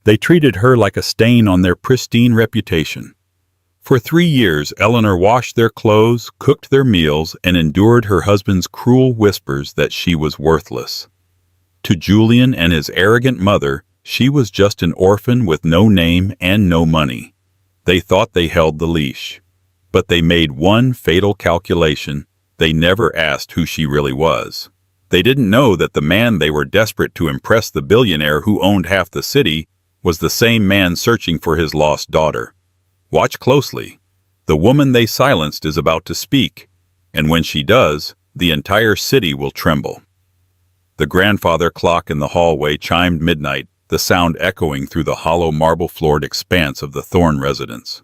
They treated her like a stain on their pristine reputation. For 3 years, Eleanor washed their clothes, cooked their meals, and endured her husband's cruel whispers that she was worthless. To Julian and his arrogant mother, she was just an orphan with no name and no money. They thought they held the leash. But they made one fatal calculation. They never asked who she really was. They didn't know that the man they were desperate to impress, the billionaire who owned half the city, was the same man searching for his lost daughter. Watch closely. The woman they silenced is about to speak, and when she does, the entire city will tremble. The grandfather clock in the hallway chimed midnight, the sound echoing through the hollow marble-floored expanse of the Thorn residence.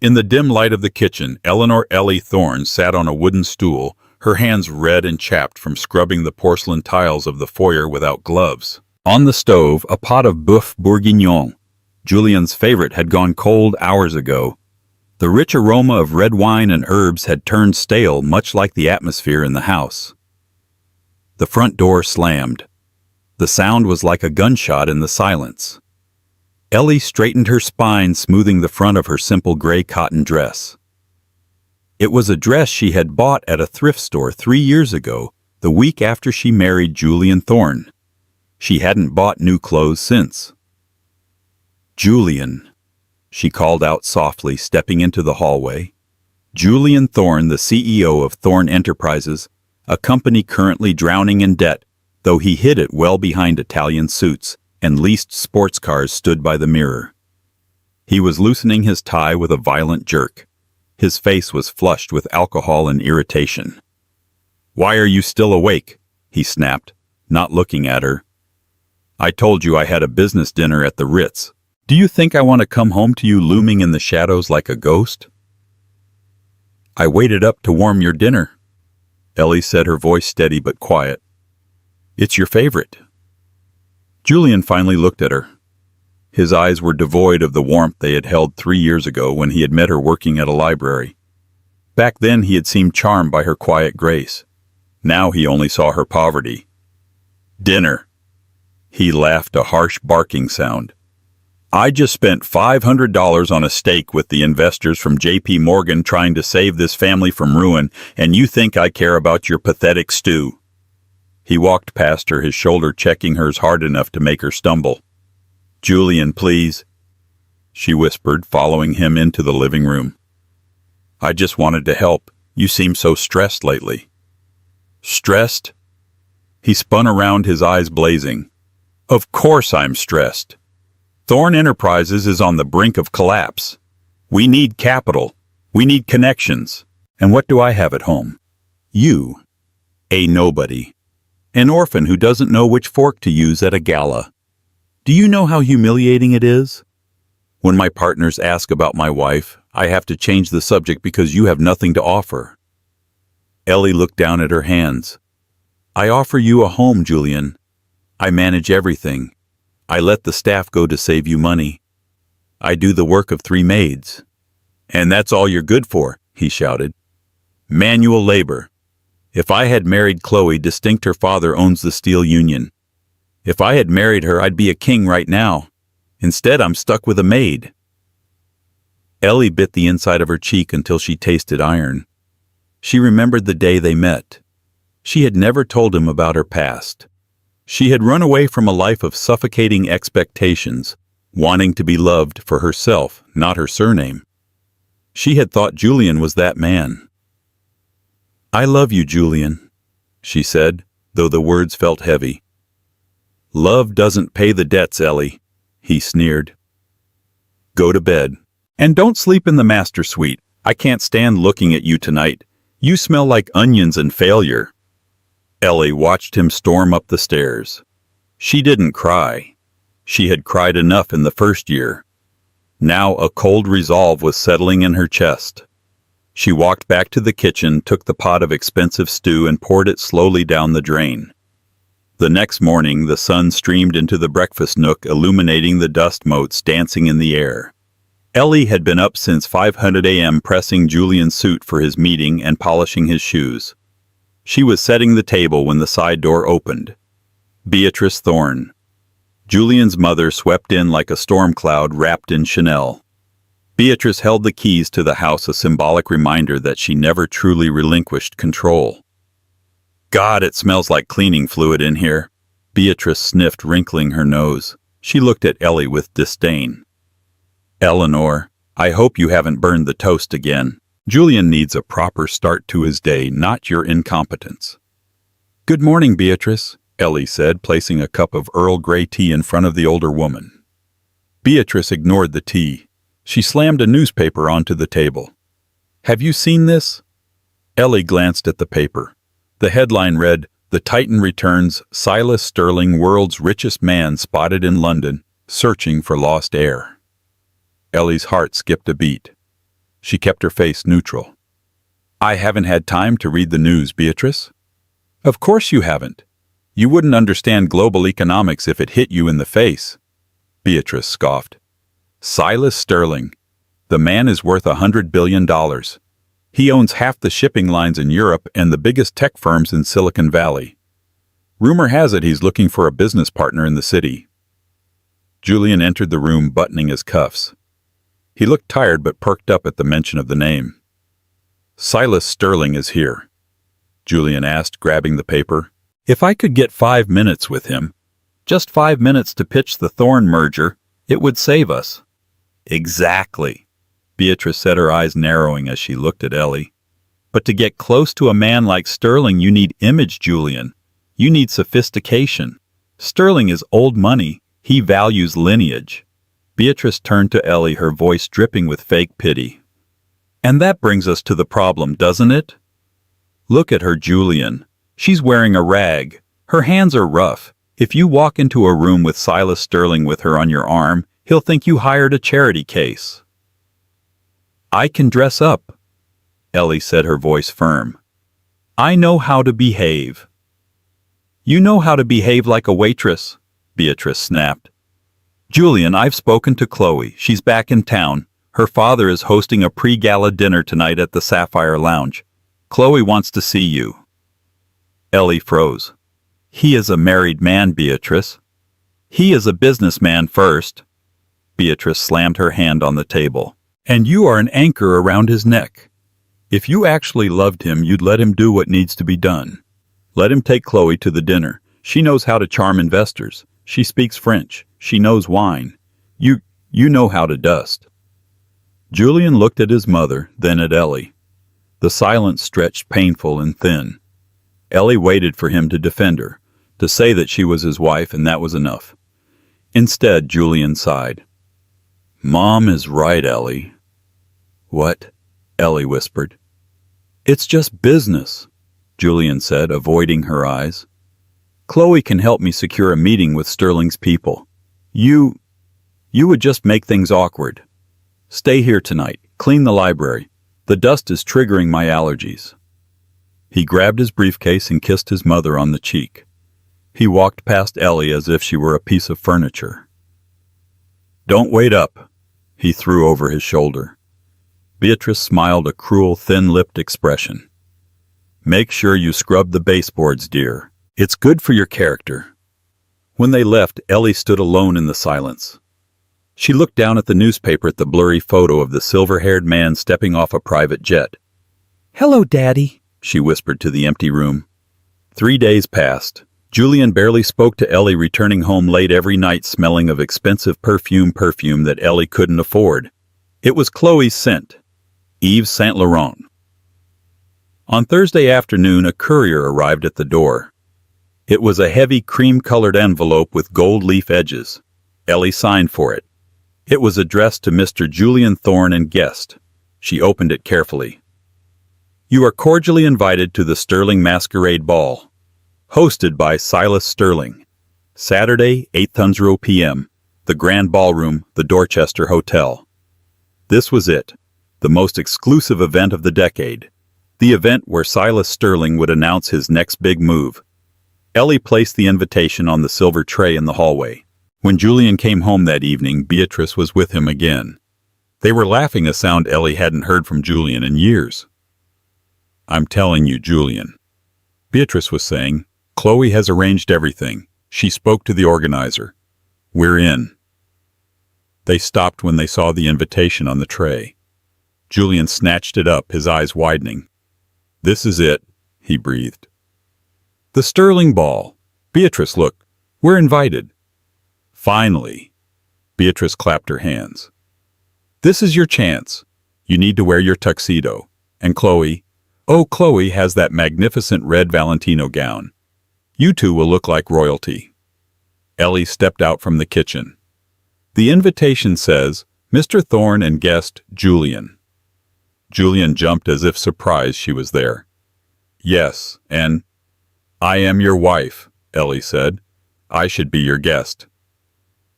In the dim light of the kitchen, Eleanor Ellie Thorn sat on a wooden stool, her hands red and chapped from scrubbing the porcelain tiles of the foyer without gloves. On the stove, a pot of boeuf bourguignon, Julian's favorite, had gone cold hours ago. The rich aroma of red wine and herbs had turned stale, much like the atmosphere in the house. The front door slammed. The sound was like a gunshot in the silence. Ellie straightened her spine, smoothing the front of her simple gray cotton dress. It was a dress she had bought at a thrift store 3 years ago, the week after she married Julian Thorn. She hadn't bought new clothes since. "Julian," she called out softly, stepping into the hallway. Julian Thorn, the CEO of Thorn Enterprises, a company currently drowning in debt, though he hid it well behind Italian suits and leased sports cars, stood by the mirror. He was loosening his tie with a violent jerk. His face was flushed with alcohol and irritation. "Why are you still awake?" he snapped, not looking at her. "I told you I had a business dinner at the Ritz. Do you think I want to come home to you looming in the shadows like a ghost?" "I waited up to warm your dinner," Ellie said, her voice steady but quiet. "It's your favorite." Julian finally looked at her. His eyes were devoid of the warmth they had held 3 years ago when he had met her working at a library. Back then he had seemed charmed by her quiet grace. Now he only saw her poverty. "Dinner." He laughed, a harsh barking sound. "I just spent $500 on a steak with the investors from J.P. Morgan trying to save this family from ruin, and you think I care about your pathetic stew." He walked past her, his shoulder checking hers hard enough to make her stumble. "Julian, please," she whispered, following him into the living room. "I just wanted to help. You seem so stressed lately." "Stressed?" He spun around, his eyes blazing. "Of course I'm stressed. Thorn Enterprises is on the brink of collapse. We need capital. We need connections. And what do I have at home? You. A nobody. An orphan who doesn't know which fork to use at a gala. Do you know how humiliating it is? When my partners ask about my wife, I have to change the subject because you have nothing to offer." Ellie looked down at her hands. "I offer you a home, Julian. I manage everything. I let the staff go to save you money. I do the work of 3 maids. And that's all you're good for," he shouted. "Manual labor. If I had married Chloe, distinct, her father owns the steel union. If I had married her, I'd be a king right now. Instead, I'm stuck with a maid." Ellie bit the inside of her cheek until she tasted iron. She remembered the day they met. She had never told him about her past. She had run away from a life of suffocating expectations, wanting to be loved for herself, not her surname. She had thought Julian was that man. "I love you, Julian," she said, though the words felt heavy. "Love doesn't pay the debts, Ellie," he sneered. "Go to bed. And don't sleep in the master suite. I can't stand looking at you tonight. You smell like onions and failure." Ellie watched him storm up the stairs. She didn't cry. She had cried enough in the first year. Now a cold resolve was settling in her chest. She walked back to the kitchen, took the pot of expensive stew and poured it slowly down the drain. The next morning, the sun streamed into the breakfast nook, illuminating the dust motes dancing in the air. Ellie had been up since 500 a.m. pressing Julian's suit for his meeting and polishing his shoes. She was setting the table when the side door opened. Beatrice Thorn. Julian's mother swept in like a storm cloud wrapped in Chanel. Beatrice held the keys to the house, a symbolic reminder that she never truly relinquished control. God, it smells like cleaning fluid in here. Beatrice sniffed, wrinkling her nose. She looked at Ellie with disdain. Eleanor, I hope you haven't burned the toast again. Julian needs a proper start to his day, not your incompetence. Good morning, Beatrice, Ellie said, placing a cup of Earl Grey tea in front of the older woman. Beatrice ignored the tea. She slammed a newspaper onto the table. Have you seen this? Ellie glanced at the paper. The headline read, The Titan returns, Silas Sterling, world's richest man spotted in London, searching for lost heir. Ellie's heart skipped a beat. She kept her face neutral. I haven't had time to read the news, Beatrice. Of course you haven't. You wouldn't understand global economics if it hit you in the face. Beatrice scoffed. Silas Sterling. The man is worth $100 billion. He owns half the shipping lines in Europe and the biggest tech firms in Silicon Valley. Rumor has it he's looking for a business partner in the city. Julian entered the room, buttoning his cuffs. He looked tired but perked up at the mention of the name. Silas Sterling is here, Julian asked, grabbing the paper. If I could get 5 minutes with him, just 5 minutes to pitch the Thorn merger, it would save us. Exactly, Beatrice said, her eyes narrowing as she looked at Ellie. But to get close to a man like Sterling, you need image, Julian. You need sophistication. Sterling is old money. He values lineage. Beatrice turned to Ellie, her voice dripping with fake pity. And that brings us to the problem, doesn't it? Look at her, Julian. She's wearing a rag. Her hands are rough. If you walk into a room with Silas Sterling with her on your arm, he'll think you hired a charity case. I can dress up, Ellie said, her voice firm. I know how to behave. You know how to behave like a waitress, Beatrice snapped. Julian, I've spoken to Chloe. She's back in town. Her father is hosting a pre-gala dinner tonight at the Sapphire Lounge. Chloe wants to see you. Ellie froze. He is a married man, Beatrice. He is a businessman first. Beatrice slammed her hand on the table. And you are an anchor around his neck. If you actually loved him, you'd let him do what needs to be done. Let him take Chloe to the dinner. She knows how to charm investors. She speaks French. She knows wine. You know how to dust. Julian looked at his mother, then at Ellie. The silence stretched painful and thin. Ellie waited for him to defend her, to say that she was his wife and that was enough. Instead, Julian sighed. Mom is right, Ellie. What? Ellie whispered. It's just business, Julian said, avoiding her eyes. Chloe can help me secure a meeting with Sterling's people. You would just make things awkward. Stay here tonight. Clean the library. The dust is triggering my allergies. He grabbed his briefcase and kissed his mother on the cheek. He walked past Ellie as if she were a piece of furniture. Don't wait up, he threw over his shoulder. Beatrice smiled, a cruel, thin-lipped expression. Make sure you scrub the baseboards, dear. It's good for your character. When they left, Ellie stood alone in the silence. She looked down at the newspaper at the blurry photo of the silver-haired man stepping off a private jet. Hello, Daddy, she whispered to the empty room. 3 days passed. Julian barely spoke to Ellie, returning home late every night smelling of expensive perfume that Ellie couldn't afford. It was Chloe's scent, Yves Saint Laurent. On Thursday afternoon, a courier arrived at the door. It was a heavy cream-colored envelope with gold leaf edges. Ellie signed for it. It was addressed to Mr. Julian Thorn and guest. She opened it carefully. You are cordially invited to the Sterling Masquerade Ball, hosted by Silas Sterling. Saturday, 8:00 p.m., the Grand Ballroom, the Dorchester Hotel. This was it, the most exclusive event of the decade, the event where Silas Sterling would announce his next big move. Ellie placed the invitation on the silver tray in the hallway. When Julian came home that evening, Beatrice was with him again. They were laughing, a sound Ellie hadn't heard from Julian in years. I'm telling you, Julian, Beatrice was saying, Chloe has arranged everything. She spoke to the organizer. We're in. They stopped when they saw the invitation on the tray. Julian snatched it up, his eyes widening. This is it, he breathed. The Sterling Ball. Beatrice, look, we're invited. Finally. Beatrice clapped her hands. This is your chance. You need to wear your tuxedo. And Chloe, oh, Chloe has that magnificent red Valentino gown. You two will look like royalty. Ellie stepped out from the kitchen. The invitation says, Mr. Thorn and guest Julian. Julian jumped as if surprised she was there. Yes, and I am your wife, Ellie said. I should be your guest.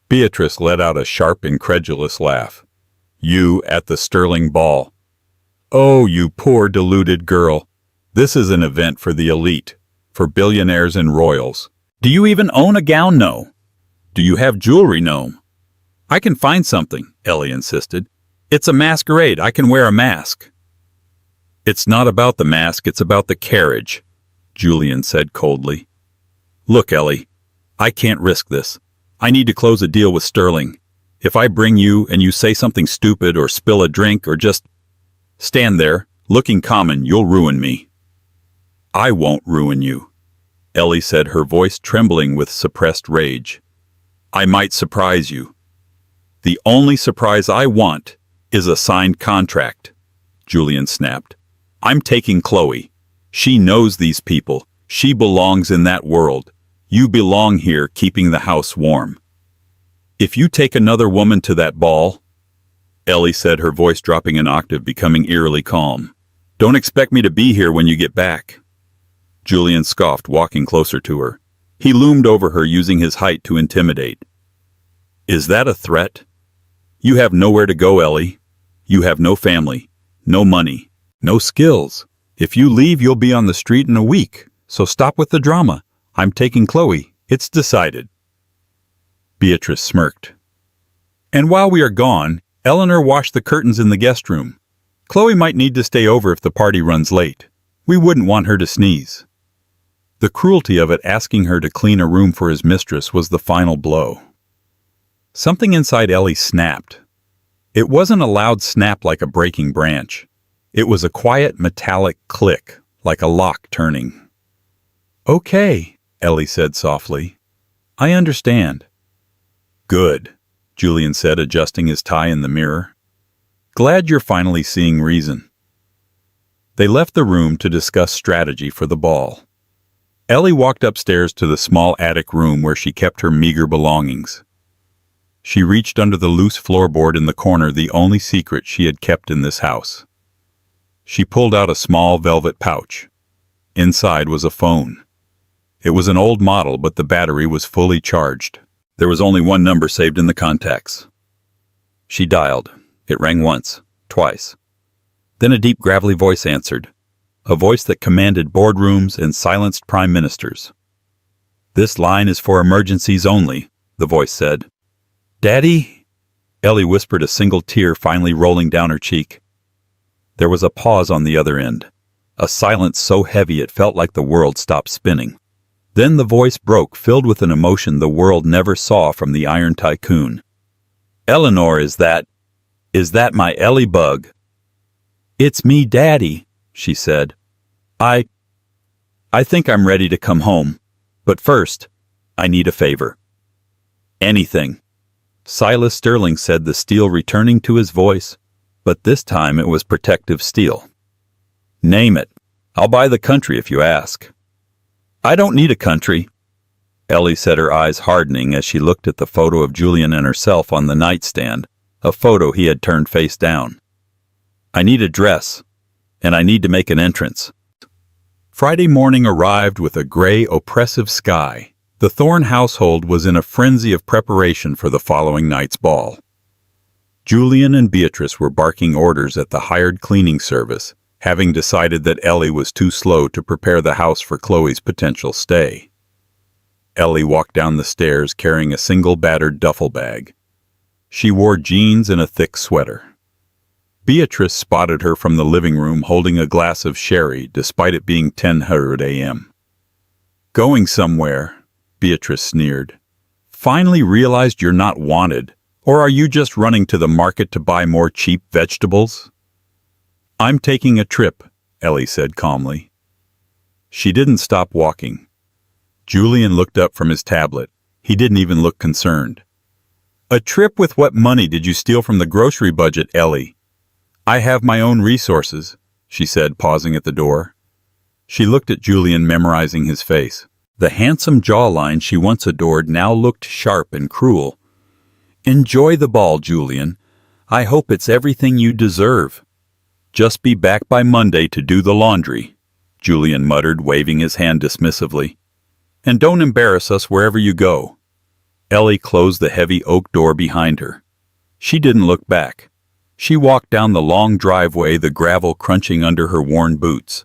Beatrice let out a sharp, incredulous laugh. You at the Sterling Ball. Oh, you poor deluded girl. This is an event for the elite, for billionaires and royals. Do you even own a gown? No. Do you have jewelry? No. I can find something, Ellie insisted. It's a masquerade. I can wear a mask. It's not about the mask, it's about the carriage, Julian said coldly. Look, Ellie, I can't risk this. I need to close a deal with Sterling. If I bring you and you say something stupid or spill a drink or just stand there, looking common, you'll ruin me. I won't ruin you, Ellie said, her voice trembling with suppressed rage. I might surprise you. The only surprise I want is a signed contract, Julian snapped. I'm taking Chloe. She knows these people. She belongs in that world. You belong here keeping the house warm. If you take another woman to that ball, Ellie said, her voice dropping an octave, becoming eerily calm, don't expect me to be here when you get back. Julian scoffed, walking closer to her. He loomed over her, using his height to intimidate. Is that a threat? You have nowhere to go, Ellie. You have no family, no money, no skills. If you leave, you'll be on the street in a week. So stop with the drama. I'm taking Chloe. It's decided. Beatrice smirked. And while we are gone, Eleanor washed the curtains in the guest room. Chloe might need to stay over if the party runs late. We wouldn't want her to sneeze. The cruelty of it, asking her to clean a room for his mistress, was the final blow. Something inside Ellie snapped. It wasn't a loud snap like a breaking branch. It was a quiet, metallic click, like a lock turning. Okay, Ellie said softly. I understand. Good, Julian said, adjusting his tie in the mirror. Glad you're finally seeing reason. They left the room to discuss strategy for the ball. Ellie walked upstairs to the small attic room where she kept her meager belongings. She reached under the loose floorboard in the corner, the only secret she had kept in this house. She pulled out a small velvet pouch. Inside was a phone. It was an old model, but the battery was fully charged. There was only one number saved in the contacts. She dialed. It rang once, twice. Then a deep, gravelly voice answered, a voice that commanded boardrooms and silenced prime ministers. This line is for emergencies only, the voice said. Daddy? Ellie whispered, a single tear finally rolling down her cheek. There was a pause on the other end, a silence so heavy it felt like the world stopped spinning. Then the voice broke, filled with an emotion the world never saw from the Iron Tycoon. Eleanor, is that my Ellie bug? It's me, Daddy, she said. I think I'm ready to come home, but first, I need a favor. Anything. Silas Sterling said, the steel returning to his voice, but this time it was protective steel. Name it. I'll buy the country if you ask. I don't need a country, Ellie said, her eyes hardening as she looked at the photo of Julian and herself on the nightstand, a photo he had turned face down. I need a dress, and I need to make an entrance. Friday morning arrived with a gray, oppressive sky. The Thorn household was in a frenzy of preparation for the following night's ball. Julian and Beatrice were barking orders at the hired cleaning service, having decided that Ellie was too slow to prepare the house for Chloe's potential stay. Ellie walked down the stairs carrying a single battered duffel bag. She wore jeans and a thick sweater. Beatrice spotted her from the living room holding a glass of sherry, despite it being 10:00 a.m. Going somewhere, Beatrice sneered. Finally realized you're not wanted, or are you just running to the market to buy more cheap vegetables? I'm taking a trip, Ellie said calmly. She didn't stop walking. Julian looked up from his tablet. He didn't even look concerned. A trip? With what money did you steal from the grocery budget, Ellie? I have my own resources, she said, pausing at the door. She looked at Julian, memorizing his face. The handsome jawline she once adored now looked sharp and cruel. Enjoy the ball, Julian. I hope it's everything you deserve. Just be back by Monday to do the laundry, Julian muttered, waving his hand dismissively. And don't embarrass us wherever you go. Ellie closed the heavy oak door behind her. She didn't look back. She walked down the long driveway, the gravel crunching under her worn boots.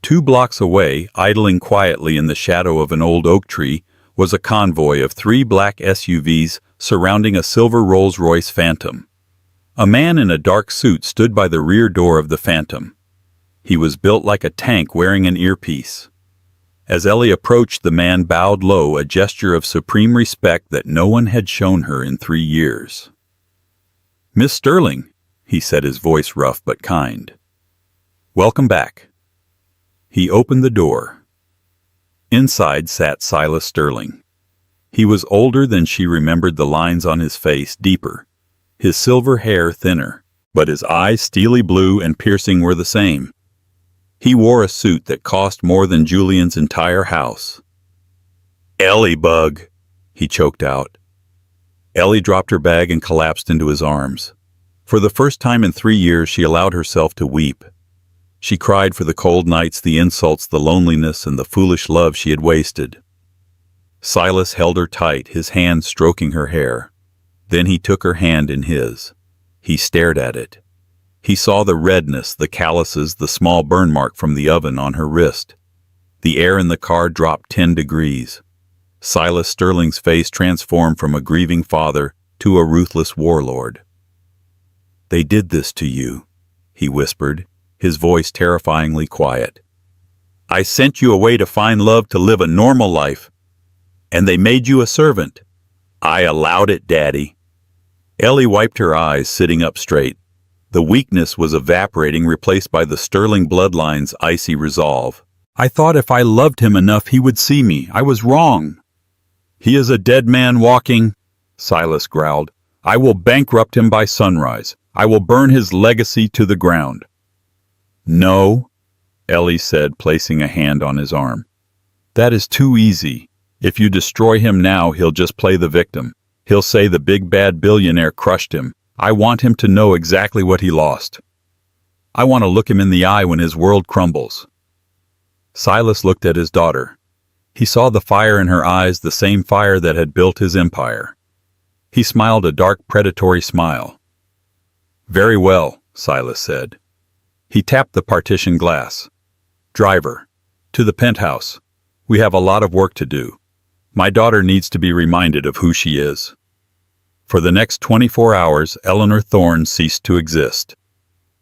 2 blocks away, idling quietly in the shadow of an old oak tree, was a convoy of 3 black SUVs surrounding a silver Rolls-Royce Phantom. A man in a dark suit stood by the rear door of the Phantom. He was built like a tank, wearing an earpiece. As Ellie approached, the man bowed low, a gesture of supreme respect that no one had shown her in 3 years. Miss Sterling, he said, his voice rough but kind. Welcome back. He opened the door. Inside sat Silas Sterling. He was older than she remembered, the lines on his face deeper, his silver hair thinner, but his eyes, steely blue and piercing, were the same. He wore a suit that cost more than Julian's entire house. Ellie bug, he choked out. Ellie dropped her bag and collapsed into his arms. For the first time in 3 years, she allowed herself to weep. She cried for the cold nights, the insults, the loneliness, and the foolish love she had wasted. Silas held her tight, his hand stroking her hair. Then he took her hand in his. He stared at it. He saw the redness, the calluses, the small burn mark from the oven on her wrist. The air in the car dropped 10 degrees. Silas Sterling's face transformed from a grieving father to a ruthless warlord. They did this to you, he whispered, his voice terrifyingly quiet. I sent you away to find love, to live a normal life. And they made you a servant. I allowed it, Daddy. Ellie wiped her eyes, sitting up straight. The weakness was evaporating, replaced by the Sterling bloodline's icy resolve. I thought if I loved him enough he would see me. I was wrong. He is a dead man walking, Silas growled. I will bankrupt him by sunrise. I will burn his legacy to the ground. No, Ellie said, placing a hand on his arm. That is too easy. If you destroy him now, he'll just play the victim. He'll say the big bad billionaire crushed him. I want him to know exactly what he lost. I want to look him in the eye when his world crumbles. Silas looked at his daughter. He saw the fire in her eyes, the same fire that had built his empire. He smiled a dark, predatory smile. Very well, Silas said. He tapped the partition glass. Driver, to the penthouse. We have a lot of work to do. My daughter needs to be reminded of who she is. For the next 24 hours, Eleanor Thorn ceased to exist.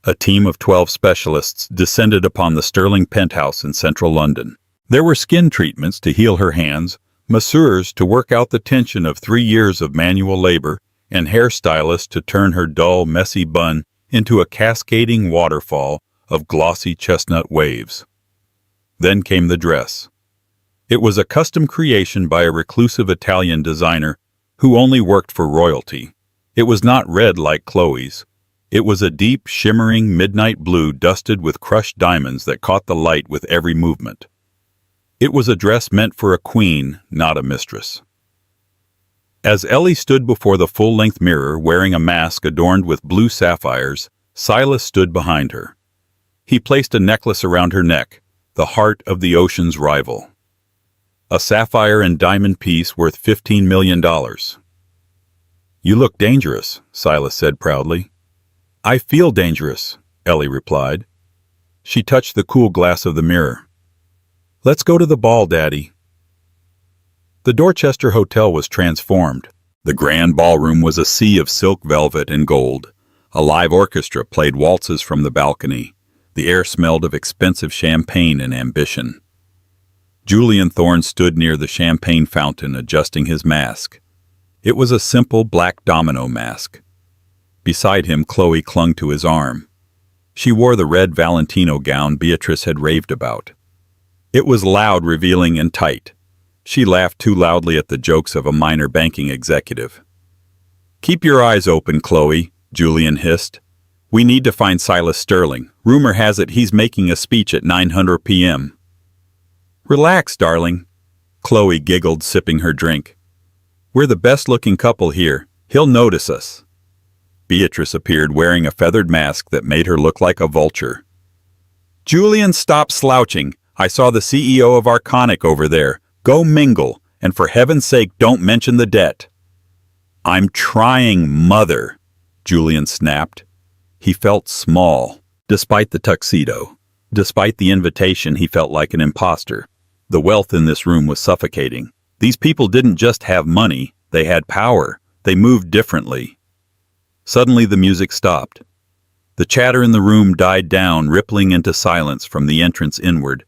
A team of 12 specialists descended upon the Sterling penthouse in central London. There were skin treatments to heal her hands, masseurs to work out the tension of 3 years of manual labor, and hairstylists to turn her dull, messy bun into a cascading waterfall of glossy chestnut waves. Then came the dress. It was a custom creation by a reclusive Italian designer who only worked for royalty. It was not red like Chloe's. It was a deep, shimmering midnight blue dusted with crushed diamonds that caught the light with every movement. It was a dress meant for a queen, not a mistress. As Ellie stood before the full-length mirror wearing a mask adorned with blue sapphires, Silas stood behind her. He placed a necklace around her neck, the heart of the ocean's rival. A sapphire and diamond piece worth $15 million. You look dangerous, Silas said proudly. I feel dangerous, Ellie replied. She touched the cool glass of the mirror. Let's go to the ball, Daddy. The Dorchester Hotel was transformed. The grand ballroom was a sea of silk velvet and gold. A live orchestra played waltzes from the balcony. The air smelled of expensive champagne and ambition. Julian Thorn stood near the champagne fountain, adjusting his mask. It was a simple black domino mask. Beside him, Chloe clung to his arm. She wore the red Valentino gown Beatrice had raved about. It was loud, revealing, and tight. She laughed too loudly at the jokes of a minor banking executive. "Keep your eyes open, Chloe," Julian hissed. "We need to find Silas Sterling. Rumor has it he's making a speech at 900 p.m. "Relax, darling," Chloe giggled, sipping her drink. "We're the best-looking couple here. He'll notice us." Beatrice appeared wearing a feathered mask that made her look like a vulture. "Julian, stop slouching. I saw the CEO of Arconic over there. Go mingle, and for heaven's sake, don't mention the debt." "I'm trying, mother," Julian snapped. He felt small, despite the tuxedo. Despite the invitation, he felt like an imposter. The wealth in this room was suffocating. These people didn't just have money, they had power. They moved differently. Suddenly the music stopped. The chatter in the room died down, rippling into silence from the entrance inward.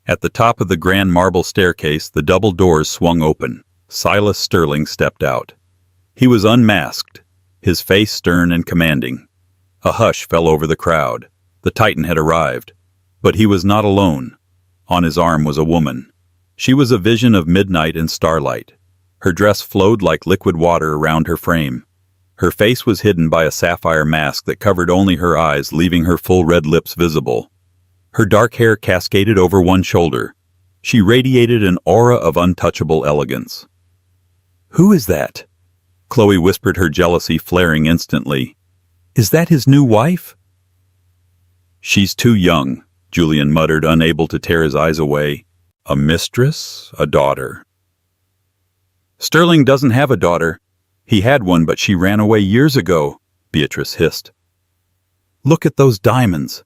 At the top of the grand marble staircase, the double doors swung open. Silas Sterling stepped out. He was unmasked, his face stern and commanding. A hush fell over the crowd. The Titan had arrived. But he was not alone. On his arm was a woman. She was a vision of midnight and starlight. Her dress flowed like liquid water around her frame. Her face was hidden by a sapphire mask that covered only her eyes, leaving her full red lips visible. Her dark hair cascaded over one shoulder. She radiated an aura of untouchable elegance. "Who is that?" Chloe whispered, her jealousy flaring instantly. "Is that his new wife?" "She's too young," Julian muttered, unable to tear his eyes away. "A mistress, a daughter." "Sterling doesn't have a daughter. He had one, but she ran away years ago," Beatrice hissed. "Look at those diamonds.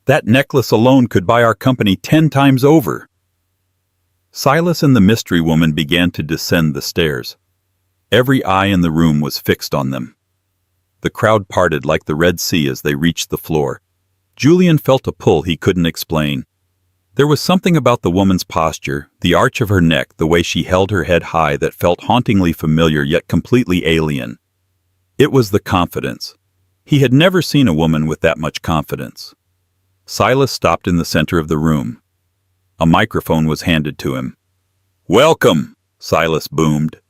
That necklace alone could buy our company 10 times over." Silas and the mystery woman began to descend the stairs. Every eye in the room was fixed on them. The crowd parted like the Red Sea as they reached the floor. Julian felt a pull he couldn't explain. There was something about the woman's posture, the arch of her neck, the way she held her head high that felt hauntingly familiar yet completely alien. It was the confidence. He had never seen a woman with that much confidence. Silas stopped in the center of the room. A microphone was handed to him. "Welcome," Silas boomed.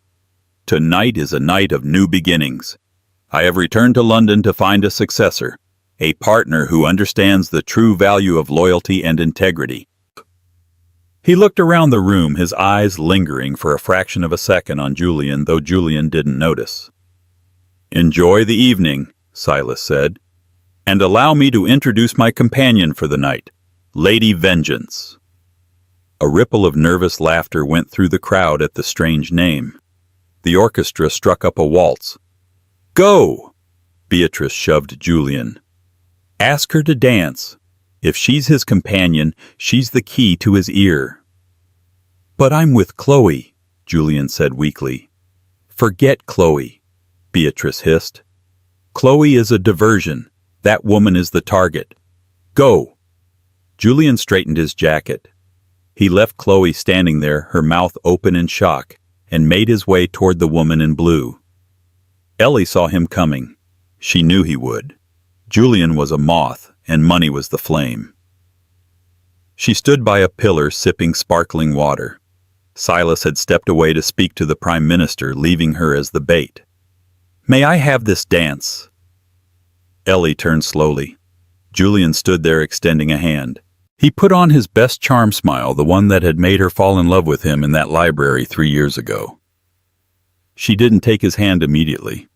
"Tonight is a night of new beginnings. I have returned to London to find a successor, a partner who understands the true value of loyalty and integrity." He looked around the room, his eyes lingering for a fraction of a second on Julian, though Julian didn't notice. "Enjoy the evening," Silas said, "and allow me to introduce my companion for the night, Lady Vengeance." A ripple of nervous laughter went through the crowd at the strange name. The orchestra struck up a waltz. "Go!" Beatrice shoved Julian. "Ask her to dance. If she's his companion, she's the key to his ear." "But I'm with Chloe," Julian said weakly. "Forget Chloe," Beatrice hissed. "Chloe is a diversion. That woman is the target. Go!" Julian straightened his jacket. He left Chloe standing there, her mouth open in shock, and made his way toward the woman in blue. Ellie saw him coming. She knew he would. Julian was a moth, and money was the flame. She stood by a pillar, sipping sparkling water. Silas had stepped away to speak to the Prime Minister, leaving her as the bait. "May I have this dance?" Ellie turned slowly. Julian stood there extending a hand. He put on his best charm smile, the one that had made her fall in love with him in that library 3 years ago. She didn't take his hand immediately.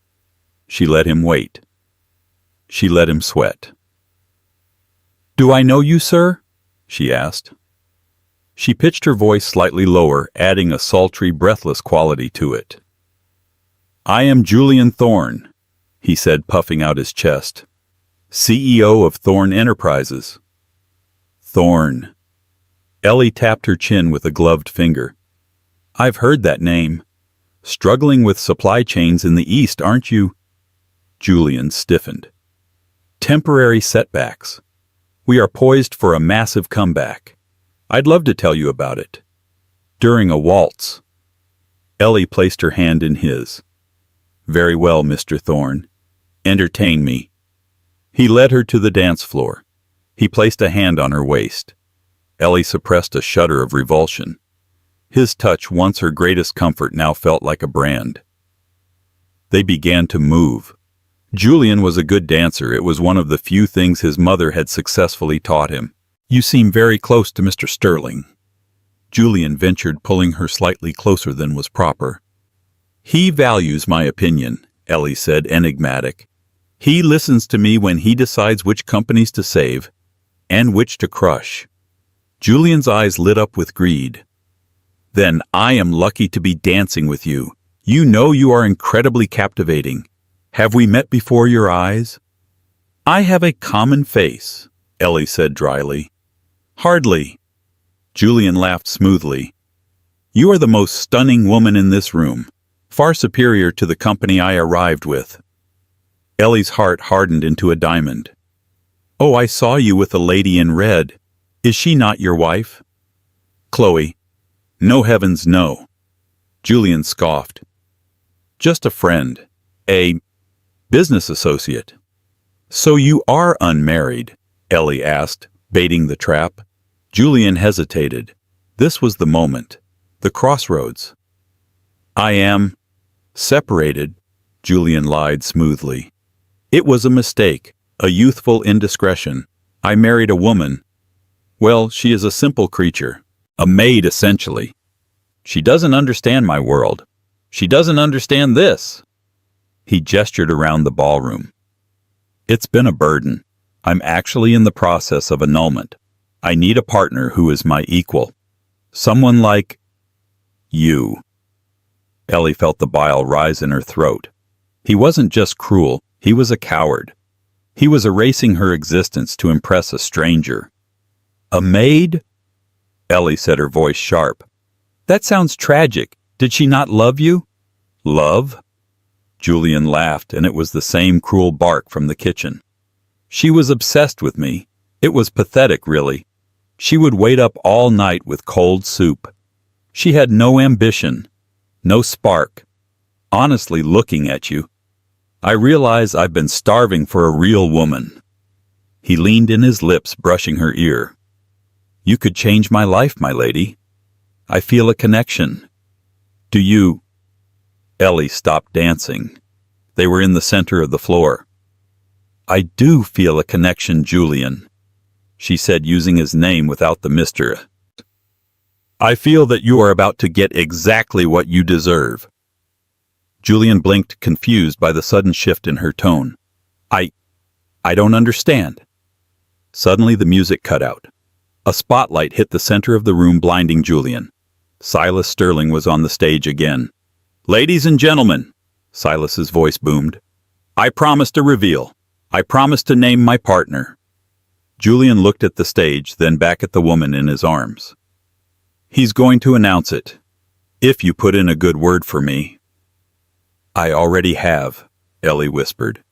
She let him wait. She let him sweat. "Do I know you, sir?" she asked. She pitched her voice slightly lower, adding a sultry, breathless quality to it. "I am Julian Thorn," he said, puffing out his chest. "CEO of Thorn Enterprises." Thorn. Ellie tapped her chin with a gloved finger. "I've heard that name. Struggling with supply chains in the East, aren't you?" Julian stiffened. "Temporary setbacks. We are poised for a massive comeback. I'd love to tell you about it. During a waltz." Ellie placed her hand in his. "Very well, Mr. Thorn. Entertain me." He led her to the dance floor. He placed a hand on her waist. Ellie suppressed a shudder of revulsion. His touch, once her greatest comfort, now felt like a brand. They began to move. Julian was a good dancer. It was one of the few things his mother had successfully taught him. "You seem very close to Mr. Sterling." Julian ventured, pulling her slightly closer than was proper. "He values my opinion," Ellie said, enigmatic. "He listens to me when he decides which companies to save and which to crush." Julian's eyes lit up with greed. "Then I am lucky to be dancing with you. You know you are incredibly captivating. Have we met before your eyes?" "I have a common face," Ellie said dryly. "Hardly." Julian laughed smoothly. "You are the most stunning woman in this room, far superior to the company I arrived with." Ellie's heart hardened into a diamond. "Oh, I saw you with a lady in red. Is she not your wife?" "Chloe." "No, heavens, no." Julian scoffed. "Just a friend. A business associate." "So you are unmarried?" Ellie asked, baiting the trap. Julian hesitated. This was the moment. The crossroads. "I am separated," Julian lied smoothly. "It was a mistake, a youthful indiscretion. I married a woman. Well, she is a simple creature. A maid, essentially. She doesn't understand my world. She doesn't understand this." He gestured around the ballroom. "It's been a burden. I'm actually in the process of annulment. I need a partner who is my equal. Someone like you." Ellie felt the bile rise in her throat. He wasn't just cruel, he was a coward. He was erasing her existence to impress a stranger. "A maid?" Ellie said, her voice sharp. "That sounds tragic. Did she not love you?" "Love?" Julian laughed, and it was the same cruel bark from the kitchen. "She was obsessed with me. It was pathetic, really. She would wait up all night with cold soup. She had no ambition, no spark. Honestly, looking at you, I realize I've been starving for a real woman." He leaned in his lips, brushing her ear. "You could change my life, my lady. I feel a connection. Do you—" Ellie stopped dancing. They were in the center of the floor. "I do feel a connection, Julian," she said, using his name without the Mr. "I feel that you are about to get exactly what you deserve." Julian blinked, confused by the sudden shift in her tone. I don't understand." Suddenly the music cut out. A spotlight hit the center of the room, blinding Julian. Silas Sterling was on the stage again. "Ladies and gentlemen," Silas's voice boomed, "I promise to reveal. I promise to name my partner." Julian looked at the stage, then back at the woman in his arms. "He's going to announce it. If you put in a good word for me." "I already have," Ellie whispered.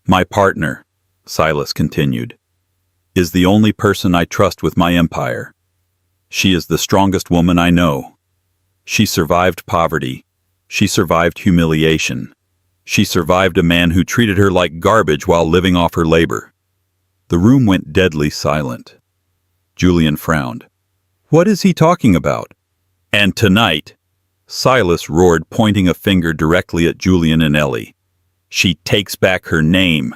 "My partner," Silas continued, "is the only person I trust with my empire. She is the strongest woman I know. She survived poverty. She survived humiliation. She survived a man who treated her like garbage while living off her labor." The room went deadly silent. Julian frowned. What is he talking about? "And tonight," Silas roared, pointing a finger directly at Julian and Ellie, "she takes back her name."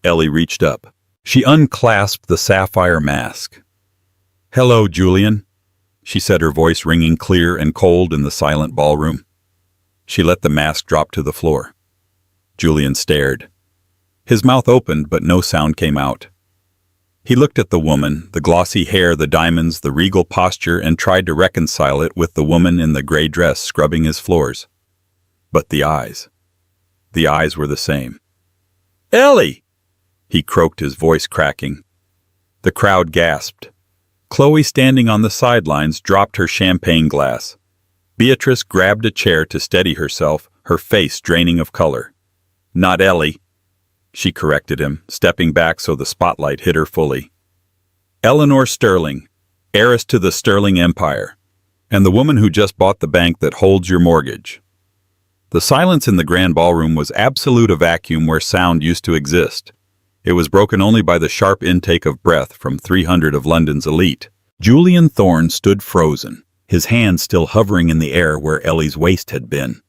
Ellie reached up. She unclasped the sapphire mask. "Hello, Julian," she said, her voice ringing clear and cold in the silent ballroom. She let the mask drop to the floor. Julian stared. His mouth opened, but no sound came out. He looked at the woman, the glossy hair, the diamonds, the regal posture, and tried to reconcile it with the woman in the gray dress scrubbing his floors. But the eyes were the same. "Ellie!" he croaked, his voice cracking. The crowd gasped. Chloe, standing on the sidelines, dropped her champagne glass. Beatrice grabbed a chair to steady herself, her face draining of color. "Not Ellie," she corrected him, stepping back so the spotlight hit her fully. "Eleanor Sterling, heiress to the Sterling Empire. And the woman who just bought the bank that holds your mortgage. The silence in the grand ballroom was absolute, a vacuum where sound used to exist. It was broken only by the sharp intake of breath from 300 of London's elite. Julian Thorn stood frozen, his hands still hovering in the air where Ellie's waist had been.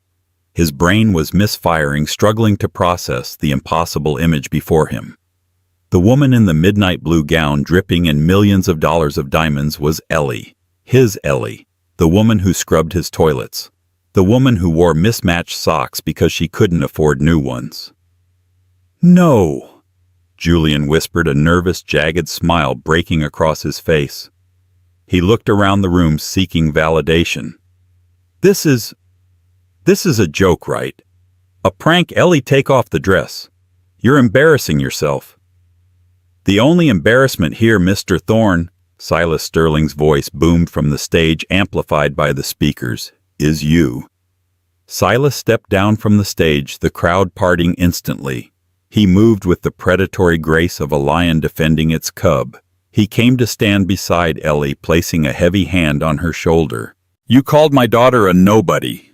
His brain was misfiring, struggling to process the impossible image before him. The woman in the midnight blue gown dripping in millions of dollars of diamonds was Ellie. His Ellie. The woman who scrubbed his toilets. The woman who wore mismatched socks because she couldn't afford new ones. "No," Julian whispered, a nervous, jagged smile breaking across his face. He looked around the room seeking validation. This is a joke, right? A prank. Ellie, take off the dress. You're embarrassing yourself." "The only embarrassment here, Mr. Thorn," Silas Sterling's voice boomed from the stage, amplified by the speakers, "is you." Silas stepped down from the stage, the crowd parting instantly. He moved with the predatory grace of a lion defending its cub. He came to stand beside Ellie, placing a heavy hand on her shoulder. "You called my daughter a nobody,"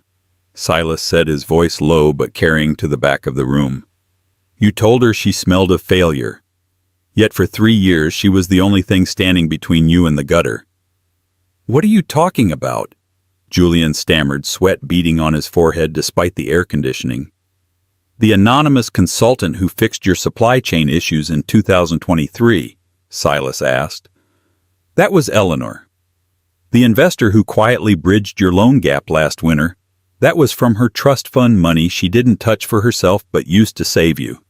Silas said, his voice low but carrying to the back of the room. "You told her she smelled of failure. Yet for 3 years she was the only thing standing between you and the gutter." "What are you talking about?" Julian stammered, sweat beading on his forehead despite the air conditioning. "The anonymous consultant who fixed your supply chain issues in 2023, Silas asked. "That was Eleanor. The investor who quietly bridged your loan gap last winter, that was from her trust fund money she didn't touch for herself but used to save you."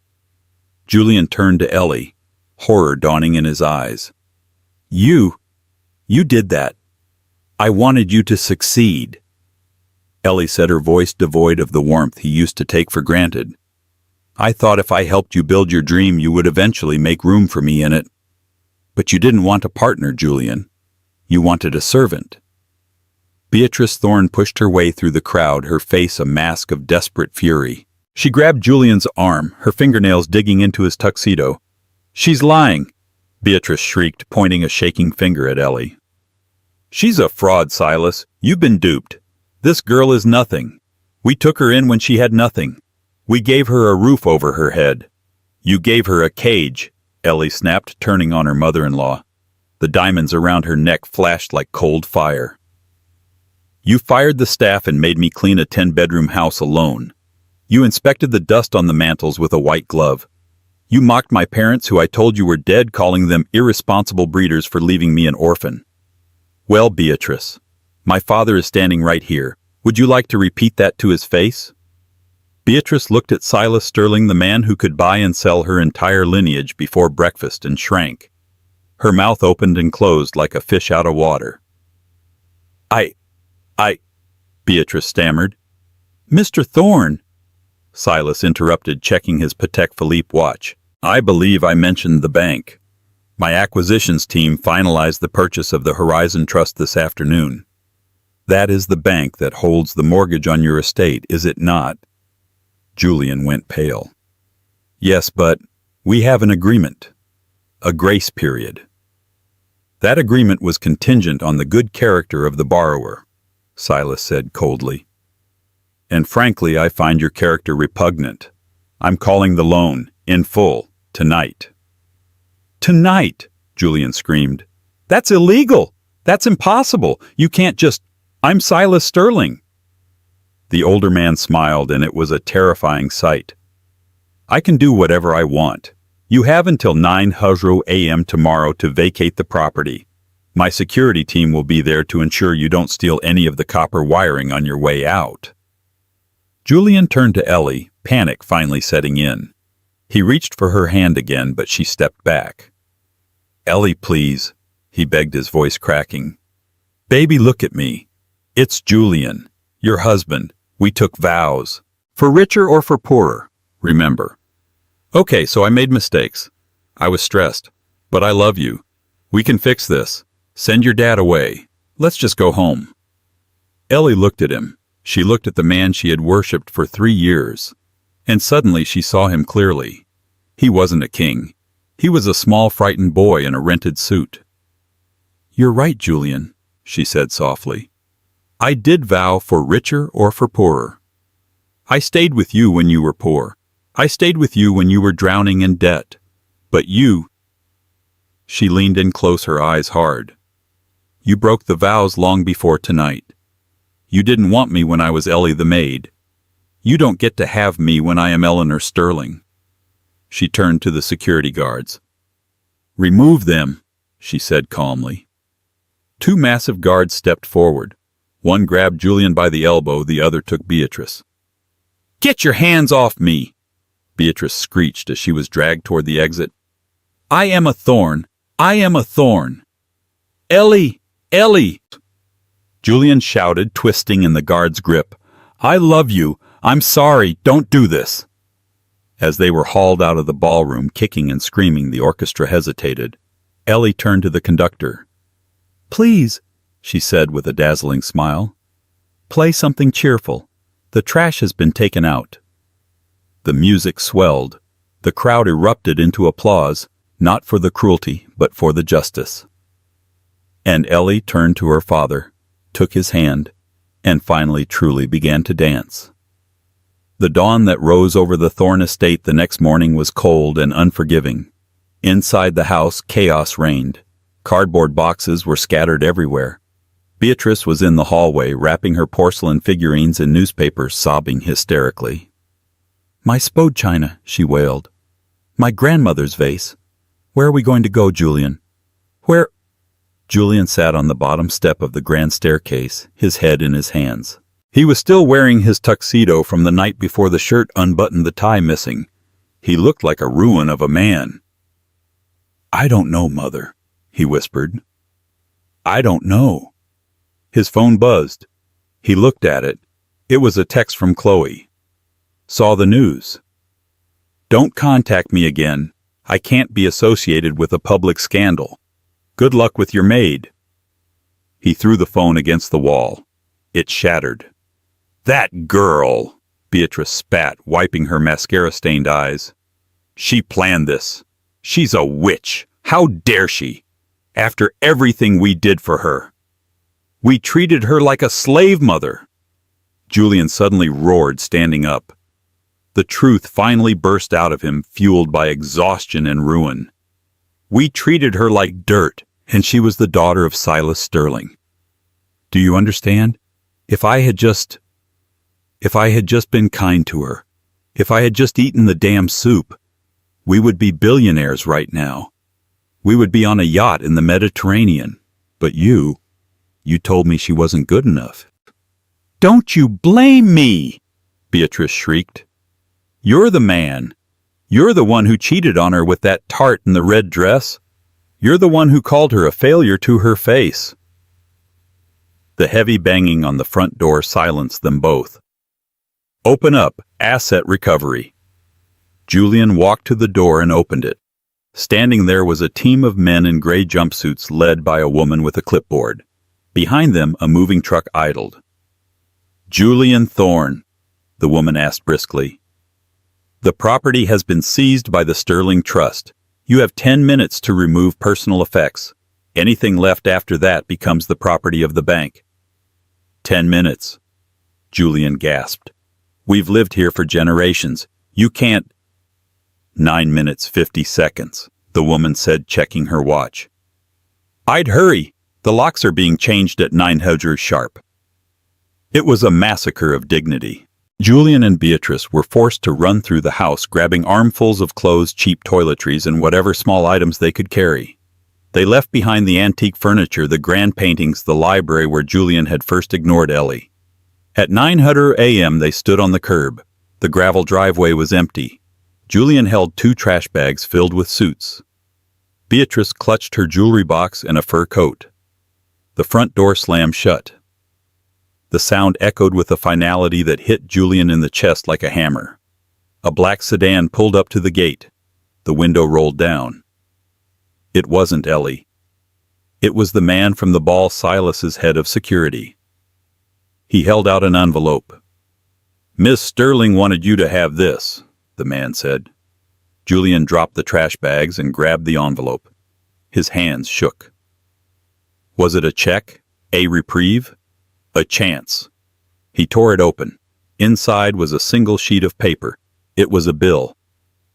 Julian turned to Ellie, horror dawning in his eyes. You did that. I wanted you to succeed." Ellie said, her voice devoid of the warmth he used to take for granted. "I thought if I helped you build your dream, you would eventually make room for me in it. But you didn't want a partner, Julian. You wanted a servant." Beatrice Thorn pushed her way through the crowd, her face a mask of desperate fury. She grabbed Julian's arm, her fingernails digging into his tuxedo. "She's lying," Beatrice shrieked, pointing a shaking finger at Ellie. "She's a fraud, Silas. You've been duped. This girl is nothing. We took her in when she had nothing. We gave her a roof over her head. You gave her a cage," Ellie snapped, turning on her mother-in-law. The diamonds around her neck flashed like cold fire. "You fired the staff and made me clean a 10-bedroom house alone. You inspected the dust on the mantels with a white glove. You mocked my parents, who I told you were dead, calling them irresponsible breeders for leaving me an orphan. Well, Beatrice, my father is standing right here. Would you like to repeat that to his face?" Beatrice looked at Silas Sterling, the man who could buy and sell her entire lineage before breakfast, and shrank. Her mouth opened and closed like a fish out of water. I, Beatrice stammered. "Mr. Thorn," Silas interrupted, checking his Patek Philippe watch. "I believe I mentioned the bank. My acquisitions team finalized the purchase of the Horizon Trust this afternoon. That is the bank that holds the mortgage on your estate, is it not?" Julian went pale. "Yes, but we have an agreement. A grace period." "That agreement was contingent on the good character of the borrower," Silas said coldly. "And frankly, I find your character repugnant. I'm calling the loan, in full, tonight." "Tonight?" Julian screamed. "That's illegal! That's impossible! You can't just— I'm Silas Sterling." The older man smiled, and it was a terrifying sight. "I can do whatever I want. You have until 9:00 a.m. tomorrow to vacate the property. My security team will be there to ensure you don't steal any of the copper wiring on your way out." Julian turned to Ellie, panic finally setting in. He reached for her hand again, but she stepped back. "Ellie, please," he begged, his voice cracking. "Baby, look at me. It's Julian, your husband. We took vows. For richer or for poorer, remember. Okay, so I made mistakes. I was stressed. But I love you. We can fix this. Send your dad away. Let's just go home." Ellie looked at him. She looked at the man she had worshipped for 3 years. And suddenly she saw him clearly. He wasn't a king. He was a small, frightened boy in a rented suit. "You're right, Julian," she said softly. I did vow for richer or for poorer. I stayed with you when you were poor. I stayed with you when you were drowning in debt. But you—" She leaned in close, her eyes hard. "You broke the vows long before tonight. You didn't want me when I was Ellie the maid. You don't get to have me when I am Eleanor Sterling." She turned to the security guards. "Remove them," she said calmly. Two massive guards stepped forward. One grabbed Julian by the elbow, the other took Beatrice. "Get your hands off me!" Beatrice screeched as she was dragged toward the exit. "I am a Thorn. I am a Thorn. Ellie! Ellie!" Julian shouted, twisting in the guard's grip. "I love you. I'm sorry. Don't do this." As they were hauled out of the ballroom, kicking and screaming, the orchestra hesitated. Ellie turned to the conductor. "Please," she said with a dazzling smile, "play something cheerful. The trash has been taken out." The music swelled. The crowd erupted into applause, not for the cruelty, but for the justice. And Ellie turned to her father, took his hand, and finally truly began to dance. The dawn that rose over the Thorn estate the next morning was cold and unforgiving. Inside the house, chaos reigned. Cardboard boxes were scattered everywhere. Beatrice was in the hallway, wrapping her porcelain figurines in newspapers, sobbing hysterically. "My spode china," she wailed. "My grandmother's vase. Where are we going to go, Julian? Where—" Julian sat on the bottom step of the grand staircase, his head in his hands. He was still wearing his tuxedo from the night before, the shirt unbuttoned, the tie missing. He looked like a ruin of a man. "I don't know, Mother," he whispered. "I don't know." His phone buzzed. He looked at it. It was a text from Chloe. "Saw the news. Don't contact me again. I can't be associated with a public scandal. Good luck with your maid." He threw the phone against the wall. It shattered. "That girl!" Beatrice spat, wiping her mascara-stained eyes. "She planned this. She's a witch. How dare she? After everything we did for her. We treated her like a slave mother." Julian suddenly roared, standing up. The truth finally burst out of him, fueled by exhaustion and ruin. We treated her like dirt, and she was the daughter of Silas Sterling. Do you understand? If I had just been kind to her, if I had just eaten the damn soup, we would be billionaires right now. We would be on a yacht in the Mediterranean. But you told me she wasn't good enough. "Don't you blame me!" Beatrice shrieked. "You're the man. You're the one who cheated on her with that tart in the red dress. You're the one who called her a failure to her face." The heavy banging on the front door silenced them both. "Open up, asset recovery." Julian walked to the door and opened it. Standing there was a team of men in gray jumpsuits led by a woman with a clipboard. Behind them, a moving truck idled. "Julian Thorn," the woman asked briskly. "The property has been seized by the Sterling Trust. You have 10 minutes to remove personal effects. Anything left after that becomes the property of the bank." 10 minutes. Julian gasped. "We've lived here for generations. You can't—" 9 minutes, 50 seconds, the woman said, checking her watch. "I'd hurry. The locks are being changed at 900 sharp." It was a massacre of dignity. Julian and Beatrice were forced to run through the house, grabbing armfuls of clothes, cheap toiletries, and whatever small items they could carry. They left behind the antique furniture, the grand paintings, the library where Julian had first ignored Ellie. At 9:00 a.m. they stood on the curb. The gravel driveway was empty. Julian held 2 trash bags filled with suits. Beatrice clutched her jewelry box and a fur coat. The front door slammed shut. The sound echoed with a finality that hit Julian in the chest like a hammer. A black sedan pulled up to the gate. The window rolled down. It wasn't Ellie. It was the man from the ball, Silas's head of security. He held out an envelope. "Miss Sterling wanted you to have this," the man said. Julian dropped the trash bags and grabbed the envelope. His hands shook. Was it a check? A reprieve? A chance. He tore it open. Inside was a single sheet of paper. It was a bill.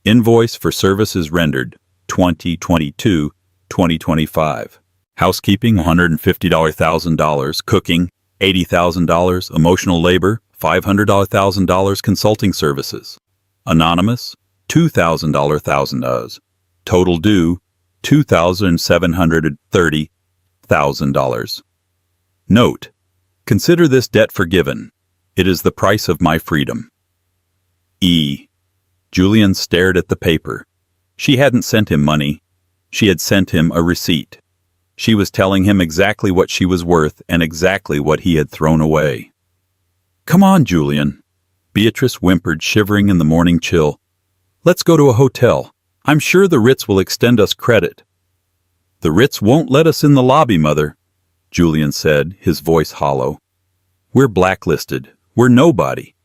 Invoice for services rendered, 2022-2025. Housekeeping, $150,000. Cooking, $80,000. Emotional labor, $500,000. Consulting services. Anonymous, $2,000. Total due, $2,730,000. Note: consider this debt forgiven. It is the price of my freedom. E. Julian stared at the paper. She hadn't sent him money. She had sent him a receipt. She was telling him exactly what she was worth and exactly what he had thrown away. Come on, Julian. Beatrice whimpered, shivering in the morning chill. Let's go to a hotel. I'm sure the Ritz will extend us credit. The Ritz won't let us in the lobby, Mother, Julian said, his voice hollow. We're blacklisted. We're nobody.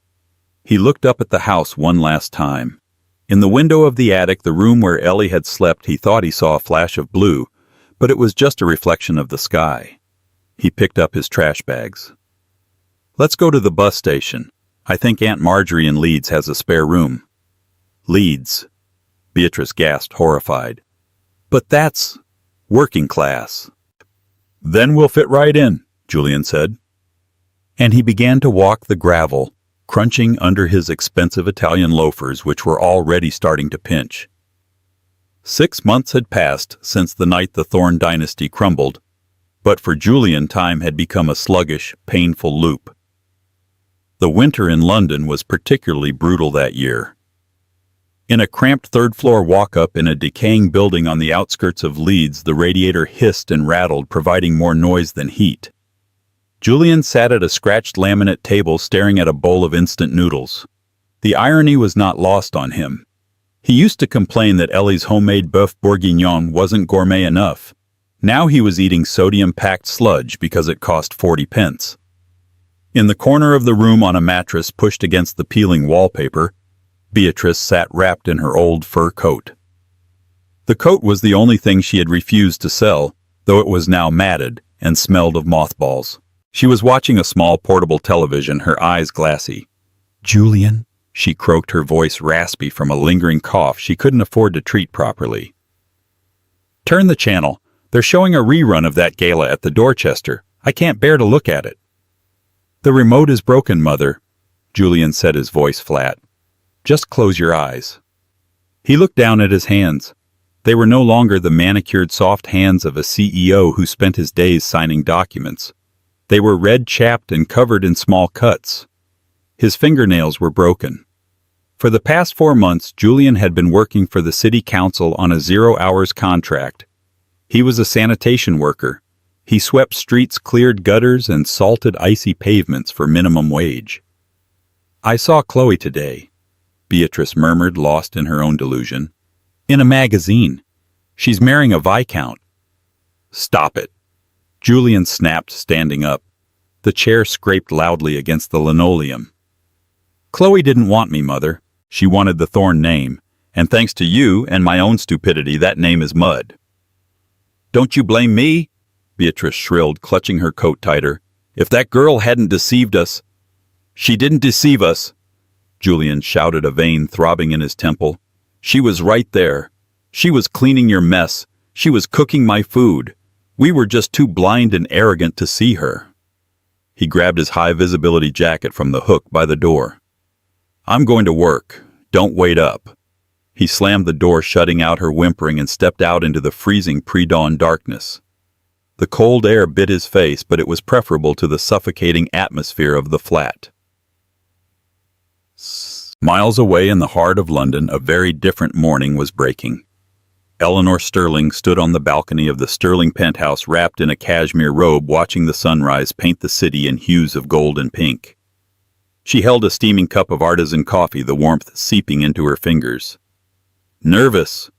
He looked up at the house one last time. In the window of the attic, the room where Ellie had slept, he thought he saw a flash of blue, but it was just a reflection of the sky. He picked up his trash bags. Let's go to the bus station. I think Aunt Marjorie in Leeds has a spare room. Leeds. Beatrice gasped, horrified. But that's working class. Then we'll fit right in, Julian said. And he began to walk the gravel, crunching under his expensive Italian loafers, which were already starting to pinch. 6 months had passed since the night the Thorn dynasty crumbled, but for Julian time had become a sluggish, painful loop. The winter in London was particularly brutal that year. In a cramped third-floor walk-up in a decaying building on the outskirts of Leeds, the radiator hissed and rattled, providing more noise than heat. Julian sat at a scratched laminate table staring at a bowl of instant noodles. The irony was not lost on him. He used to complain that Ellie's homemade bœuf bourguignon wasn't gourmet enough. Now he was eating sodium-packed sludge because it cost 40 pence. In the corner of the room on a mattress pushed against the peeling wallpaper, Beatrice sat wrapped in her old fur coat. The coat was the only thing she had refused to sell, though it was now matted and smelled of mothballs. She was watching a small portable television, her eyes glassy. Julian, she croaked, her voice raspy from a lingering cough she couldn't afford to treat properly. Turn the channel. They're showing a rerun of that gala at the Dorchester. I can't bear to look at it. The remote is broken, Mother, Julian said, his voice flat. Just close your eyes. He looked down at his hands. They were no longer the manicured soft hands of a CEO who spent his days signing documents. They were red, chapped, and covered in small cuts. His fingernails were broken. For the past 4 months, Julian had been working for the city council on a 0-hours contract. He was a sanitation worker. He swept streets, cleared gutters, and salted icy pavements for minimum wage. I saw Chloe today, Beatrice murmured, lost in her own delusion. In a magazine. She's marrying a viscount. Stop it. Julian snapped, standing up. The chair scraped loudly against the linoleum. Chloe didn't want me, Mother. She wanted the Thorn name, and thanks to you and my own stupidity, that name is mud. Don't you blame me? Beatrice shrilled, clutching her coat tighter. If that girl hadn't deceived us... She didn't deceive us, Julian shouted, a vein throbbing in his temple. She was right there. She was cleaning your mess. She was cooking my food. We were just too blind and arrogant to see her. He grabbed his high-visibility jacket from the hook by the door. I'm going to work. Don't wait up. He slammed the door, shutting out her whimpering, and stepped out into the freezing pre-dawn darkness. The cold air bit his face, but it was preferable to the suffocating atmosphere of the flat. Miles away in the heart of London, a very different morning was breaking. Eleanor Sterling stood on the balcony of the Sterling penthouse, wrapped in a cashmere robe, watching the sunrise paint the city in hues of gold and pink. She held a steaming cup of artisan coffee, the warmth seeping into her fingers. Nervous.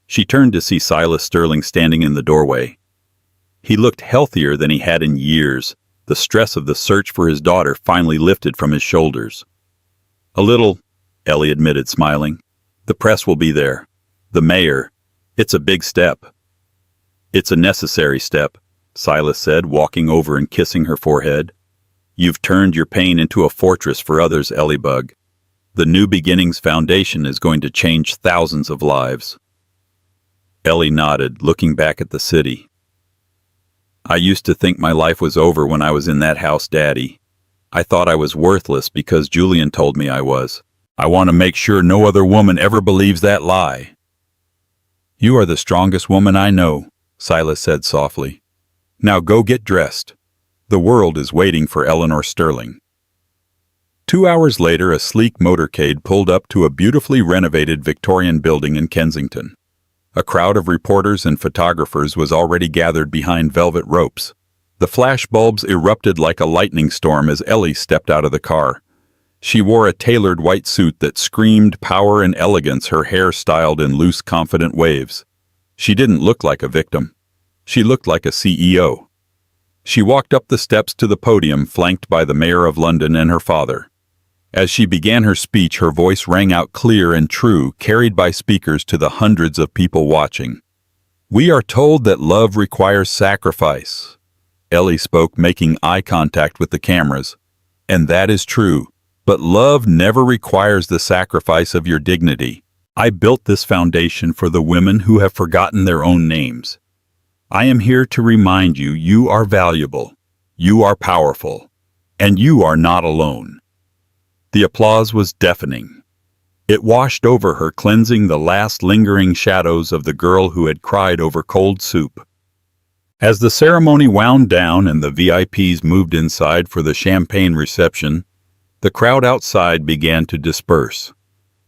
She turned to see Silas Sterling standing in the doorway. He looked healthier than he had in years. The stress of the search for his daughter finally lifted from his shoulders. A little, Ellie admitted, smiling. The press will be there. The mayor. It's a big step. It's a necessary step, Silas said, walking over and kissing her forehead. You've turned your pain into a fortress for others, Ellybug. The New Beginnings Foundation is going to change thousands of lives. Ellie nodded, looking back at the city. I used to think my life was over when I was in that house, Daddy. I thought I was worthless because Julian told me I was. I want to make sure no other woman ever believes that lie. You are the strongest woman I know, Silas said softly. Now go get dressed. The world is waiting for Eleanor Sterling. 2 hours later, a sleek motorcade pulled up to a beautifully renovated Victorian building in Kensington. A crowd of reporters and photographers was already gathered behind velvet ropes. The flash bulbs erupted like a lightning storm as Ellie stepped out of the car. She wore a tailored white suit that screamed power and elegance, her hair styled in loose, confident waves. She didn't look like a victim. She looked like a CEO. She walked up the steps to the podium, flanked by the Mayor of London and her father. As she began her speech, her voice rang out clear and true, carried by speakers to the hundreds of people watching. We are told that love requires sacrifice. Ellie spoke, making eye contact with the cameras. And that is true. But love never requires the sacrifice of your dignity. I built this foundation for the women who have forgotten their own names. I am here to remind you, you are valuable, you are powerful, and you are not alone. The applause was deafening. It washed over her, cleansing the last lingering shadows of the girl who had cried over cold soup. As the ceremony wound down and the VIPs moved inside for the champagne reception, the crowd outside began to disperse.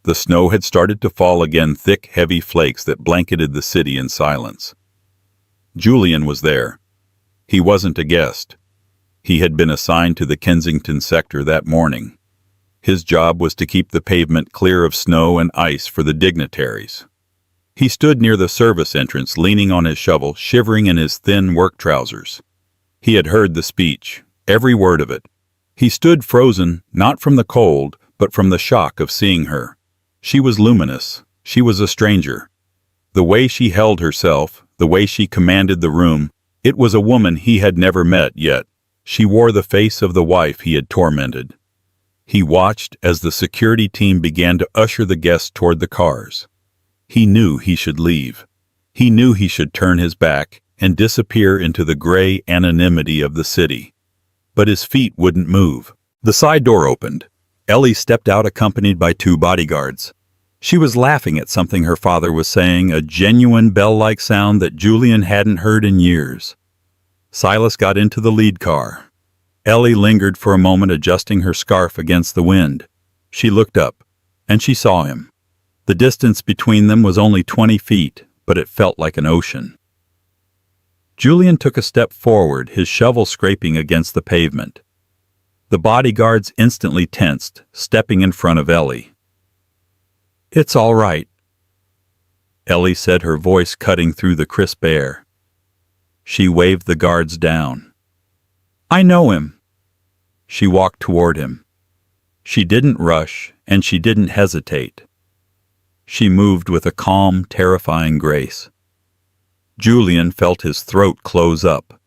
The snow had started to fall again, thick, heavy flakes that blanketed the city in silence. Julian was there. He wasn't a guest. He had been assigned to the Kensington sector that morning. His job was to keep the pavement clear of snow and ice for the dignitaries. He stood near the service entrance, leaning on his shovel, shivering in his thin work trousers. He had heard the speech, every word of it. He stood frozen, not from the cold, but from the shock of seeing her. She was luminous. She was a stranger. The way she held herself, the way she commanded the room, it was a woman he had never met yet. She wore the face of the wife he had tormented. He watched as the security team began to usher the guests toward the cars. He knew he should leave. He knew he should turn his back and disappear into the gray anonymity of the city. But his feet wouldn't move. The side door opened. Ellie stepped out accompanied by 2 bodyguards. She was laughing at something her father was saying, a genuine bell-like sound that Julian hadn't heard in years. Silas got into the lead car. Ellie lingered for a moment, adjusting her scarf against the wind. She looked up, and she saw him. The distance between them was only 20 feet, but it felt like an ocean. Julian took a step forward, his shovel scraping against the pavement. The bodyguards instantly tensed, stepping in front of Ellie. It's all right, Ellie said, her voice cutting through the crisp air. She waved the guards down. I know him. She walked toward him. She didn't rush, and she didn't hesitate. She moved with a calm, terrifying grace. Julian felt his throat close up.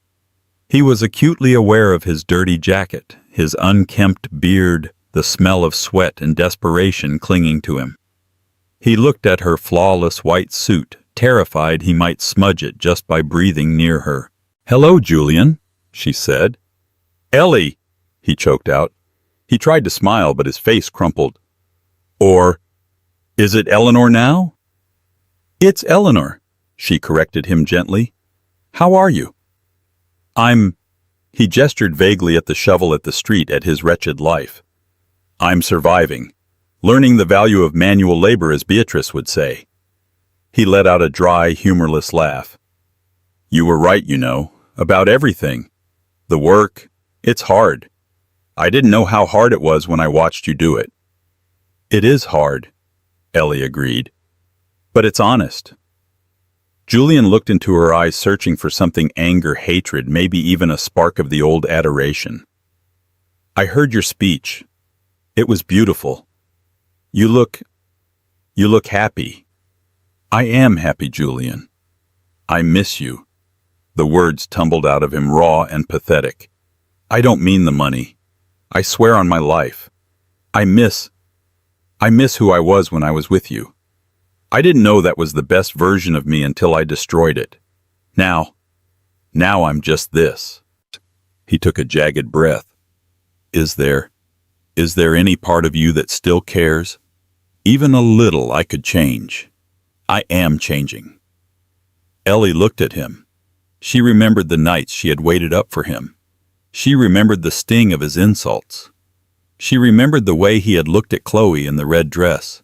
He was acutely aware of his dirty jacket, his unkempt beard, the smell of sweat and desperation clinging to him. He looked at her flawless white suit, terrified he might smudge it just by breathing near her. Hello, Julian, she said. Ellie, he choked out. He tried to smile, but his face crumpled. Or, is it Eleanor now? It's Eleanor, she corrected him gently. How are you? He gestured vaguely at the shovel at the street, at his wretched life. I'm surviving. Learning the value of manual labor, as Beatrice would say. He let out a dry, humorless laugh. You were right, you know, about everything. The work, it's hard. I didn't know how hard it was when I watched you do it. It is hard, Ellie agreed. But it's honest. Julian looked into her eyes, searching for something: anger, hatred, maybe even a spark of the old adoration. I heard your speech. It was beautiful. You look happy. I am happy, Julian. I miss you. The words tumbled out of him raw and pathetic. I don't mean the money. I swear on my life. I miss who I was when I was with you. I didn't know that was the best version of me until I destroyed it. Now I'm just this." He took a jagged breath. Is there any part of you that still cares? Even a little I could change. I am changing." Ellie looked at him. She remembered the nights she had waited up for him. She remembered the sting of his insults. She remembered the way he had looked at Chloe in the red dress.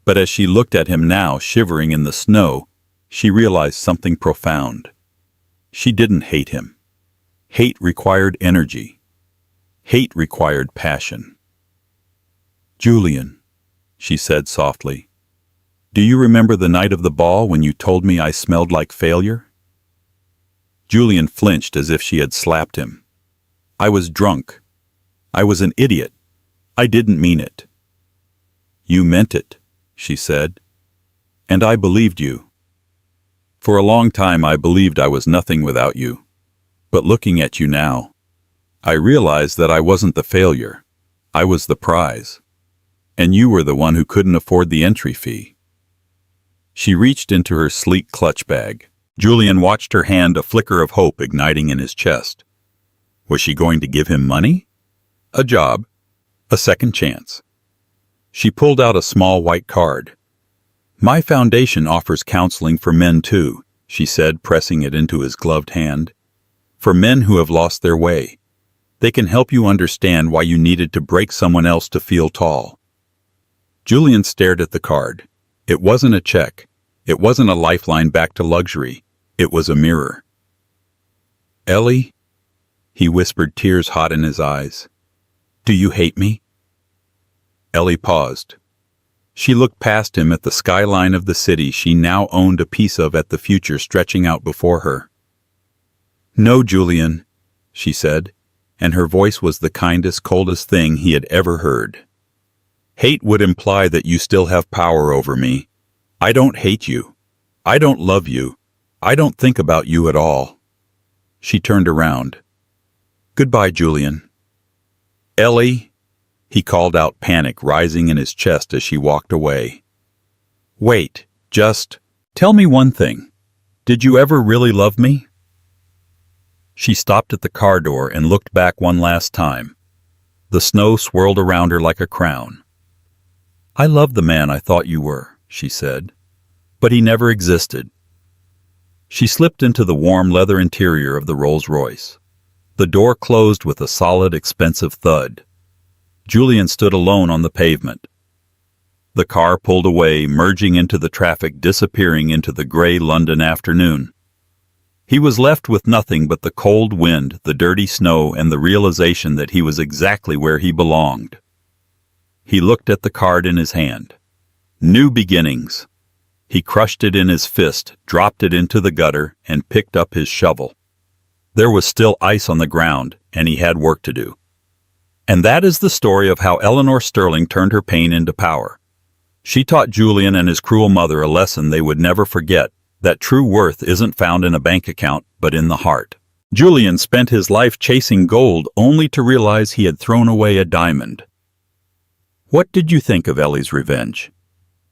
But as she looked at him now, shivering in the snow, she realized something profound. She didn't hate him. Hate required energy. Hate required passion. "Julian," she said softly, "do you remember the night of the ball when you told me I smelled like failure?" Julian flinched as if she had slapped him. "I was drunk. I was an idiot. I didn't mean it." "You meant it," she said, "and I believed you. For a long time I believed I was nothing without you. But looking at you now, I realized that I wasn't the failure. I was the prize. And you were the one who couldn't afford the entry fee." She reached into her sleek clutch bag. Julian watched her hand, a flicker of hope igniting in his chest. Was she going to give him money? A job? A second chance? She pulled out a small white card. "My foundation offers counseling for men too," she said, pressing it into his gloved hand. "For men who have lost their way. They can help you understand why you needed to break someone else to feel tall." Julian stared at the card. It wasn't a check. It wasn't a lifeline back to luxury. It was a mirror. "Ellie," he whispered, tears hot in his eyes, "do you hate me?" Ellie paused. She looked past him at the skyline of the city she now owned a piece of, at the future stretching out before her. "No, Julian," she said, and her voice was the kindest, coldest thing he had ever heard. "Hate would imply that you still have power over me. I don't hate you. I don't love you. I don't think about you at all." She turned around. "Goodbye, Julian." "Ellie," he called out, panic rising in his chest as she walked away. "Wait, just tell me one thing. Did you ever really love me?" She stopped at the car door and looked back one last time. The snow swirled around her like a crown. "I loved the man I thought you were," she said, "but he never existed." She slipped into the warm leather interior of the Rolls-Royce. The door closed with a solid, expensive thud. Julian stood alone on the pavement. The car pulled away, merging into the traffic, disappearing into the gray London afternoon. He was left with nothing but the cold wind, the dirty snow, and the realization that he was exactly where he belonged. He looked at the card in his hand. New beginnings. He crushed it in his fist, dropped it into the gutter, and picked up his shovel. There was still ice on the ground, and he had work to do. And that is the story of how Eleanor Sterling turned her pain into power. She taught Julian and his cruel mother a lesson they would never forget, that true worth isn't found in a bank account, but in the heart. Julian spent his life chasing gold only to realize he had thrown away a diamond. What did you think of Ellie's revenge?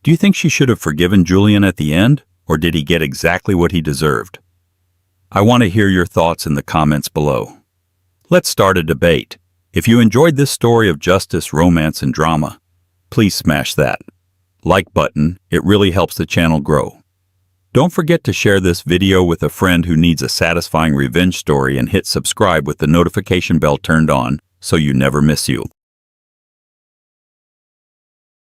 Do you think she should have forgiven Julian at the end, or did he get exactly what he deserved? I want to hear your thoughts in the comments below. Let's start a debate. If you enjoyed this story of justice, romance, and drama, please smash that like button. It really helps the channel grow. Don't forget to share this video with a friend who needs a satisfying revenge story, and hit subscribe with the notification bell turned on so you never miss you.